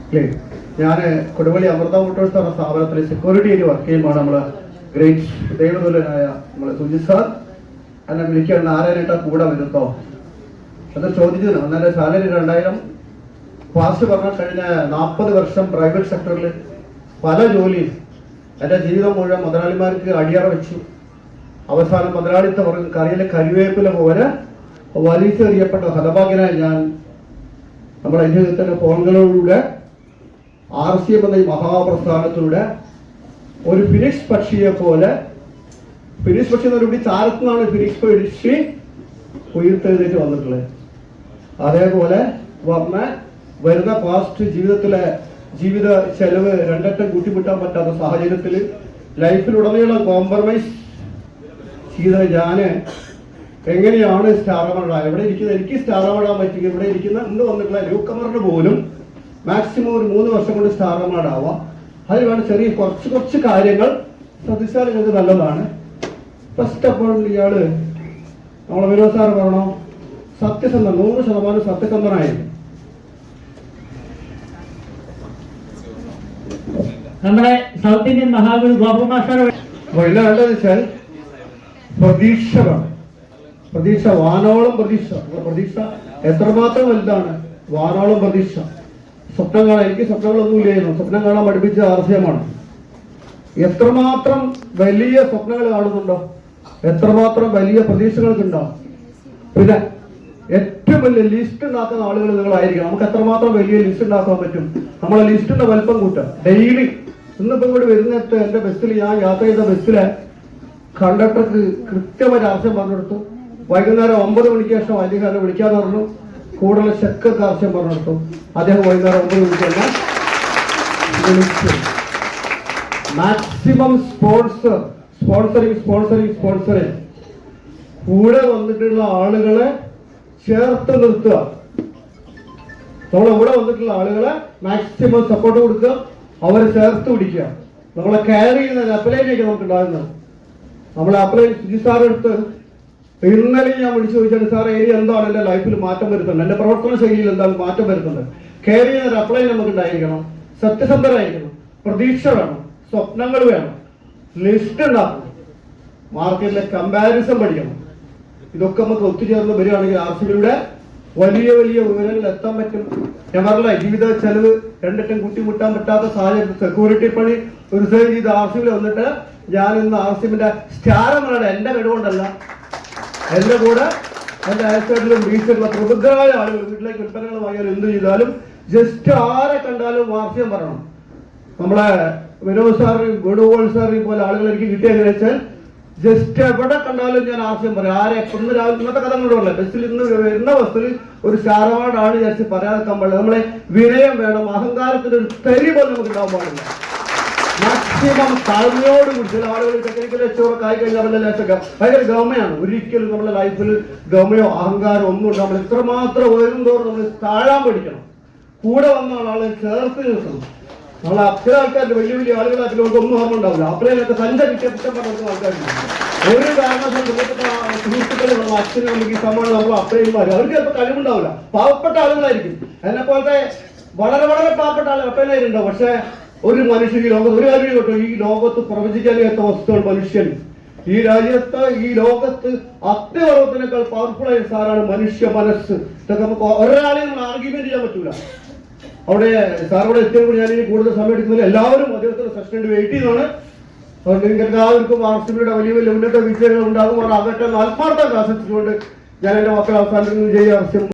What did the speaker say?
അല്ലേ? ഞാൻ കൊടുവള്ളി അമൃത മോട്ടോഴ്സ് എന്ന സ്ഥാപനത്തിൽ സെക്യൂരിറ്റി ആയിട്ട് വർക്ക് ചെയ്യുമ്പോൾ നമ്മൾ ഗ്രേറ്റ് ദൈവതുല്യനായ നമ്മൾ സുജിത് സാർ എന്നെ വിളിക്കാൻ നാരായണേട്ടാ കൂടെ വരുത്തോ അത് ചോദിച്ചതിന് അന്നെ സാലറി 2000 ഫാസ്റ്റ് പറഞ്ഞാൽ കഴിഞ്ഞ 40 വർഷം പ്രൈവറ്റ് സെക്ടറിൽ പല ജോലിയും എൻ്റെ ജീവിതം മുഴുവൻ മുതലാളിമാർക്ക് അടിയറ വെച്ചു. അവസാനം മുതലാളിത്ത പറഞ്ഞ കറിയിലെ കരിവേപ്പില പോലെ വലിച്ചെറിയപ്പെട്ട ഹതഭാഗ്യനായ ഞാൻ നമ്മുടെ ജീവിതത്തിൻ്റെ ഫോണുകളിലൂടെ RCM എന്ന ഈ മഹാപ്രസ്ഥാനത്തിലൂടെ ഒരു ഫിനിക്സ് പക്ഷിയെ പോലെ, ഫിനിക്സ് പക്ഷി എന്നൊരു ചാരത്തു നിന്നാണ് ഫിനിക്സ് പക്ഷി ഉയർത്തെഴുന്നേറ്റ് വന്നിട്ടുള്ളത്. അതേപോലെ വരുന്ന പാസ്റ്റ് ജീവിത ചെലവ് രണ്ടറ്റം കൂട്ടിമുട്ടാൻ പറ്റാത്ത സാഹചര്യത്തിൽ ലൈഫിലുടനീളം കോംപ്രമൈസ് ചെയ്ത ഞാൻ എങ്ങനെയാണ് സ്റ്റാറാവാൻ എവിടെ ഇരിക്കുന്നത്, എനിക്ക് സ്റ്റാറാവാൻ പറ്റുക ഇവിടെ ഇരിക്കുന്ന ഇന്ന് വന്നിട്ടുള്ള ന്യൂകമറിന് പോലും മാക്സിമം ഒരു 3 വർഷം കൊണ്ട് സ്റ്റാറാവാം. അതിൽ വേണം ചെറിയ കുറച്ച് കാര്യങ്ങൾ ശ്രദ്ധിച്ചാൽ നിങ്ങൾക്ക് നല്ലതാണ്. ഫസ്റ്റ് അപ്പോൾ ഇയാള് നമ്മളെ വിനോദ് സാർ പറഞ്ഞോ സത്യസന്ധൻ 100% സത്യസന്ധനായിരുന്നു. നമ്മുടെ സൗത്ത് ഇന്ത്യൻ മഹാഗുരു ഗോപകുമാർ വല്ല വേണ്ടതെന്ന് വെച്ചാൽ പ്രതീക്ഷ വേണം. പ്രതീക്ഷ വാനോളം പ്രതീക്ഷ എത്രമാത്രം വലുതാണ് വാനോളം പ്രതീക്ഷ. സ്വപ്നം കാണാൻ എനിക്ക് സ്വപ്നങ്ങളൊന്നുമില്ലായിരുന്നു. സ്വപ്നം കാണാൻ പഠിപ്പിച്ച RCM-ആണ്. എത്രമാത്രം വലിയ സ്വപ്നങ്ങൾ കാണുന്നുണ്ടോ, എത്രമാത്രം വലിയ പ്രതീക്ഷകൾക്കുണ്ടോ. പിന്നെ ഏറ്റവും വലിയ ലിസ്റ്റ് ഉണ്ടാക്കുന്ന ആളുകൾ നിങ്ങളായിരിക്കണം. നമുക്ക് എത്രമാത്രം വലിയ ലിസ്റ്റ് ഉണ്ടാക്കാൻ പറ്റും, നമ്മളെ ലിസ്റ്റിന്റെ വലിപ്പം കൂട്ടുക. ഡെയിലി ഇന്നിപ്പോൾ ഇങ്ങോട്ട് വരുന്നിട്ട് എൻ്റെ ബസ്സിൽ ഞാൻ യാത്ര ചെയ്ത ബസ്സിലെ കണ്ടക്ടർക്ക് കൃത്യമായിട്ട് RCM പറഞ്ഞെടുത്തു. വൈകുന്നേരം 9 മണിക്ക് ശേഷം അധികാരം വിളിക്കാന്ന് പറഞ്ഞു. കൂടുതൽ ചെക്കർക്ക് RCM പറഞ്ഞെടുത്തു. അദ്ദേഹം വൈകുന്നേരം 9 മണിക്ക് തന്നെ വിളിച്ചു. മാക്സിമം സ്പോൺസറിങ് കൂടെ വന്നിട്ടുള്ള ആളുകളെ ചേർത്ത് നിർത്തുക. നമ്മളിവിടെ വന്നിട്ടുള്ള ആളുകളെ മാക്സിമം സപ്പോർട്ട് കൊടുക്കുക, അവരെ ചേർത്ത് പിടിക്കുക. നമ്മളെ കെയർ ചെയ്യുന്ന അപ്ലൈനൊക്കെ നമുക്ക് ഉണ്ടാകുന്നത്. നമ്മളെ അപ്ലൈൻ സുജി സാറെടുത്ത് ഇന്നലെ ഞാൻ വിളിച്ചു ചോദിച്ചാൽ സാർ ഏരിയ എന്താണ് എൻ്റെ ലൈഫിൽ മാറ്റം വരുത്തുന്നത്, എൻ്റെ പ്രവർത്തന ശൈലിയിൽ എന്താണ് മാറ്റം വരുത്തുന്നത്. കെയർ ചെയ്യുന്ന ഒരു അപ്ലൈൻ നമുക്ക് ഉണ്ടായിരിക്കണം, സത്യസന്ധരായിരിക്കണം, പ്രതീക്ഷ വേണം, സ്വപ്നങ്ങൾ വേണം, ലിസ്റ്റ് ഉണ്ടാക്കണം, മാർക്കറ്റിലെ കമ്പാരിസൺ പഠിക്കണം. ഇതൊക്കെ നമുക്ക് ഒത്തുചേർന്ന് വരികയാണെങ്കിൽ RCM-യുടെ വലിയ വിവരങ്ങൾ എത്താൻ പറ്റും. ഞാൻ പറഞ്ഞ ജീവിത ചെലവ് രണ്ടിട്ടും കൂട്ടിമുട്ടാൻ പറ്റാത്ത സാഹചര്യം സെക്യൂരിറ്റി പണി റിസൈൻ ചെയ്ത് RCM-ൽ വന്നിട്ട് ഞാൻ ഇന്ന് RCM-ന്റെ സ്റ്റാറമാണ്. എൻ്റെ കഴിവുകൊണ്ടല്ല, എൻ്റെ കൂടെ എൻ്റെ അയൽക്കാരിലും ബീച്ചിലുള്ള പ്രബുദ്ധരായ ആളുകൾ വീട്ടിലേക്ക് ഉൽപ്പന്നങ്ങൾ വാങ്ങിയാലും എന്ത് ചെയ്താലും ജസ്റ്റ് ആരെ കണ്ടാലും RCM പറയണം. നമ്മളെ വിനോദ് സാറിനെയും വേണുഗോപാൽ സാറിനെയും പോലെ ആളുകൾ എനിക്ക് കിട്ടിയെന്ന് വെച്ചാൽ ജസ്റ്റ് എവിടെ കണ്ടാലും ഞാൻ RCM പറയാം. ആരെ ഇന്ന് രാവിലെ ഇന്നത്തെ കഥ കൊണ്ടുവരല്ലേ, ബസ്സിൽ ഇന്ന് വരുന്ന ബസ്സിൽ ഒരു സ്റ്റാറവാർഡാണ് വിചാരിച്ച് പറയാതിരിക്കാൻ പാടില്ല. നമ്മളെ വിനയം വേണം, അഹങ്കാരത്തിന്റെ ഒരു തരി പോലും നമുക്ക് ഉണ്ടാവാൻ പാടില്ല. മാക്സിമം താഴ്മയോട് കൂടി ചില ആളുകൾ ടെക്നിക്കൽ വെച്ചോറൊക്കെ ആയി കഴിഞ്ഞാൽ അവരുടെ ലേശം ഭയങ്കര ഗമയാണ്. ഒരിക്കലും നമ്മുടെ ലൈഫിൽ ഗമയോ അഹങ്കാരം ഒന്നും ഉണ്ടാവില്ല. ഇത്രമാത്രം ഉയരും തോറും നമ്മൾ താഴാൻ പഠിക്കണം. കൂടെ വന്ന ആളെ ചേർത്ത് നിർത്തണം. നമ്മൾ അത്ര ആൾക്കാരുടെ വലിയ ആളുകൾ അതിലോട്ട് ഒന്നും ഓർമ്മ ഉണ്ടാവില്ല. അപ്പഴൊക്കെ തന്റെ കുറ്റം പറഞ്ഞ ആൾക്കാരുണ്ട്. ഒരു കാരണവശാലും സുഹൃത്തുക്കൾ അച്ഛനും അല്ലെങ്കിൽ സമ്മാനം നമ്മൾ അപ്പഴന്മാർ അവർക്ക് ചിലപ്പോൾ കഴിവുണ്ടാവില്ല. പാവപ്പെട്ട ആളുകളായിരിക്കും. എന്നെ പോലത്തെ വളരെ പാവപ്പെട്ട ആളുകൾ അപ്പഴനായിട്ടുണ്ടാവും. പക്ഷെ ഒരു മനുഷ്യൻ ഈ ലോകത്ത് ഒരു കാര്യം കേട്ടോ, ഈ ലോകത്ത് പ്രവചിക്കാനാത്ത വസ്തുക്കൾ മനുഷ്യൻ. ഈ രാജ്യത്ത് ഈ ലോകത്ത് അത്യപർവ്വത്തിനേക്കാൾ പവർഫുൾ ആയ സാറാണ് മനുഷ്യ മനസ്സ്. ഇതൊക്കെ നമുക്ക് ഒരാളെയും നമ്മൾ ആർഗ്യുമെന്റ് ചെയ്യാൻ പറ്റൂല. അവിടെ സാറോടെ എത്തിയപ്പോൾ ഞാൻ ഇനി കൂടുതൽ സമയം എടുക്കുന്നില്ല. എല്ലാവരും അദ്ദേഹത്തിന് സെഷന് വെയിറ്റ് ചെയ്യുന്നതാണ്. അതുകൊണ്ട് നിങ്ങൾക്ക് എല്ലാവർക്കും RCM-യുടെ വലിയ ഉന്നത വിജയങ്ങൾ ഉണ്ടാകുമാറാകട്ടെ എന്ന് ആത്മാർത്ഥം ആശംസിച്ചുകൊണ്ട് ഞാൻ എൻ്റെ മക്കളെ അവസാനിപ്പിക്കുന്നു. ജയ് RCM.